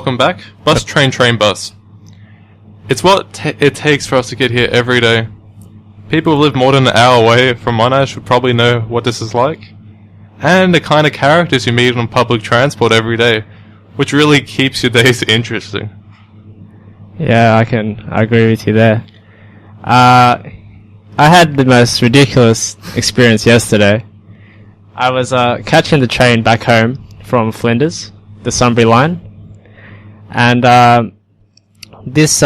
welcome back. Bus.Train.Train.Bus. It's what it takes for us to get here every day. People who live more than an hour away from Monash would probably know what this is like. And the kind of characters you meet on public transport every day, which really keeps your days interesting. Yeah, I agree with you there. I had the most ridiculous experience yesterday. I was catching the train back home from Flinders, the Sunbury line, and this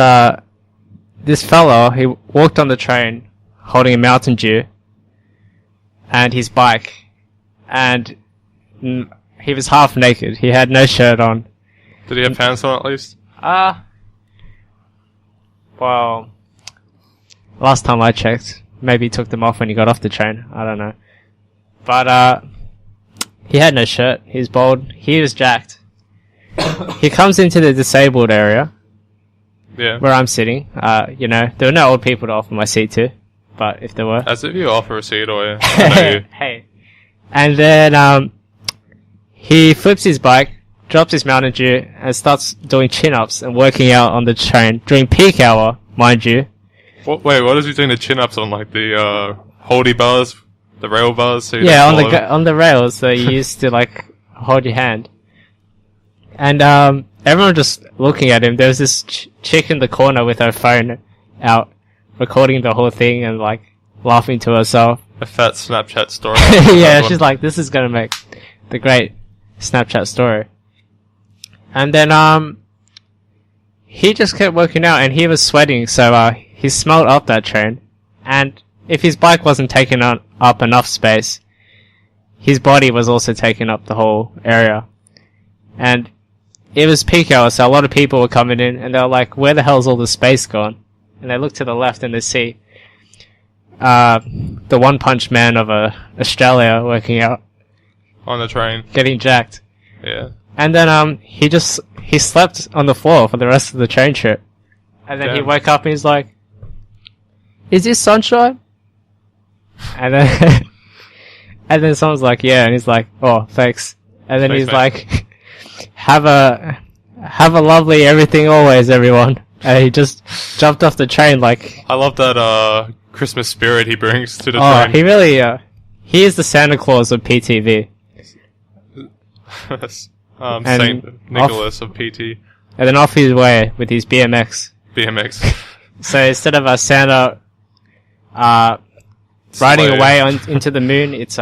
fellow, he walked on the train holding a Mountain Dew and his bike, and he was half naked. He had no shirt on. Did he have pants on at least? Well, last time I checked, maybe he took them off when he got off the train. I don't know. But, he had no shirt. He was bald. He was jacked. He comes into the disabled area. Yeah. Where I'm sitting. You know, there were no old people to offer my seat to. But if there were. As if you offer a seat or I know you. Hey. And then, he flips his bike, drops his Mountain Dew, and starts doing chin-ups and working out on the train during peak hour, mind you. Wait, what is he doing the chin-ups on? Like the, holdy bars? The rail bars? So yeah, on the rails, so you used to, like, hold your hand. And, everyone just looking at him. There was this chick in the corner with her phone out, recording the whole thing and, like, laughing to herself. A fat Snapchat story. Yeah, she's like, this is gonna make the great Snapchat story. And then, he just kept working out and he was sweating, so, he smelled up that train. And if his bike wasn't taking up enough space, his body was also taking up the whole area. And it was peak hour, so a lot of people were coming in and they were like, where the hell's all the space gone? And they look to the left and they see, the One Punch Man of, Australia working out. On the train. Getting jacked. Yeah. And then, he slept on the floor for the rest of the train trip. And then he woke up and he's like, is this sunshine? And then, and then someone's like, yeah, and he's like, oh, thanks. And then he's like, have a lovely everything always, everyone. And he just jumped off the train like... I love that, Christmas spirit he brings to the train. Oh, he really, he is the Santa Claus of PTV. Saint Nicholas of PT. And then off his way with his BMX. So instead of a Santa, riding away into the moon, it's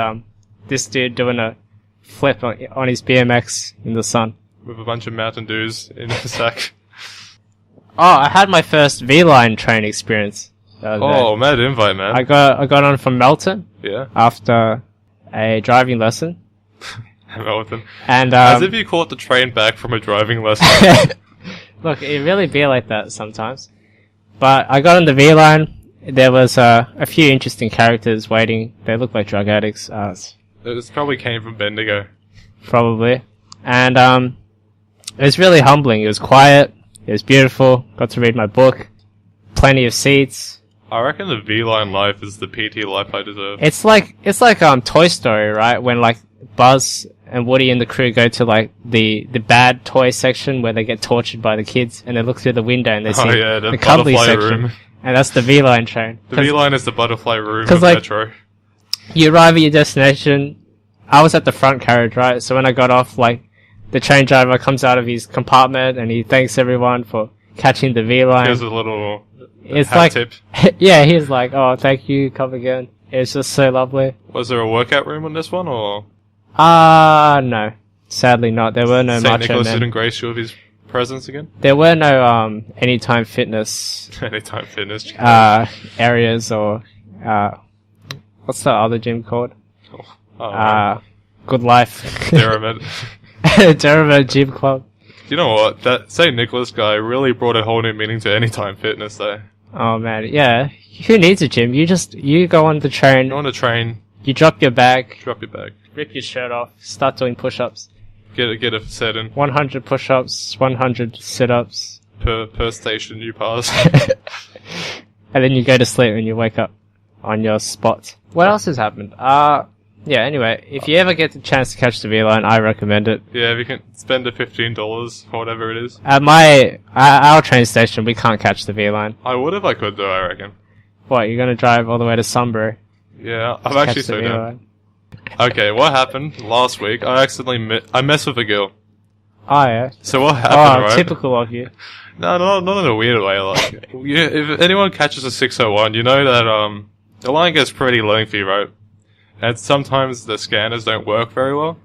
this dude doing a flip on his BMX in the sun with a bunch of Mountain Dews in his sack. Oh, I had my first V-Line train experience. Oh, mad invite, man! I got on from Melton. Yeah. After a driving lesson. Melton. And as if you caught the train back from a driving lesson. Look, it really be like that sometimes. But I got on the V-Line. There was a few interesting characters waiting. They looked like drug addicts. It probably came from Bendigo. Probably. And it was really humbling. It was quiet. It was beautiful. Got to read my book. Plenty of seats. I reckon the V-Line life is the PT life I deserve. It's like Toy Story, right? When like Buzz and Woody and the crew go to like the bad toy section where they get tortured by the kids, and they look through the window and they see the cuddly section. Room. And that's the V-Line train. The V-Line is the butterfly room of Metro. You arrive at your destination. I was at the front carriage, right? So when I got off, like, the train driver comes out of his compartment and he thanks everyone for catching the V-Line. Here's a little tip. Yeah, he's like, oh, thank you, come again. It's just so lovely. Was there a workout room on this one, or? No. Sadly not. There were no macho men. St. Nicholas didn't grace you with his presence again? There were no, Anytime Fitness. Anytime Fitness. Areas or, what's the other gym called? Good Life. Derrimut. Derrimut Gym Club. You know what? That St. Nicholas guy really brought a whole new meaning to Anytime Fitness, though. Oh, man. Yeah. Who needs a gym? You go on the train. Go on the train. You drop your bag. Rip your shirt off. Start doing push-ups. Get a set in. 100 push-ups, 100 sit-ups. Per station you pass. And then you go to sleep and you wake up on your spot. What else has happened? Yeah, anyway, if you ever get the chance to catch the V line, I recommend it. Yeah, if you can spend the $15 for whatever it is. At our train station, we can't catch the V line. I would if I could, though, I reckon. What, you're gonna drive all the way to Sunbury? Yeah, I've actually so down. Okay, what happened last week? I accidentally I messed with a girl. Oh, yeah. So what happened, right? Typical of you. No, not in a weird way. Like, if anyone catches a 601, you know that the line gets pretty lengthy, right? And sometimes the scanners don't work very well.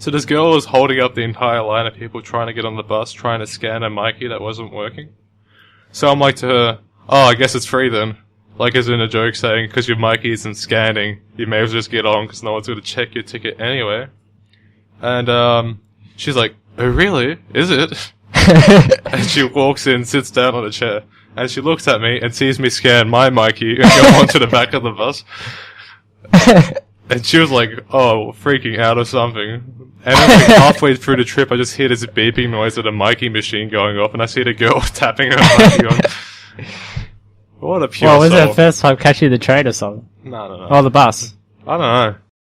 So this girl was holding up the entire line of people trying to get on the bus, trying to scan a Mikey that wasn't working. So I'm like to her, oh, I guess it's free then. Like as in a joke saying, because your Mikey isn't scanning, you may as well just get on because no one's going to check your ticket anyway. And she's like, oh really? Is it? And she walks in, sits down on a chair, and she looks at me and sees me scan my Mikey and go onto the back of the bus. And she was like, oh, freaking out or something. And then like halfway through the trip, I just hear this beeping noise of the Mikey machine going off, and I see the girl tapping her Mikey on. What a pure Well, was soul. it the first time catching the train or something? No. Or the bus? I don't know.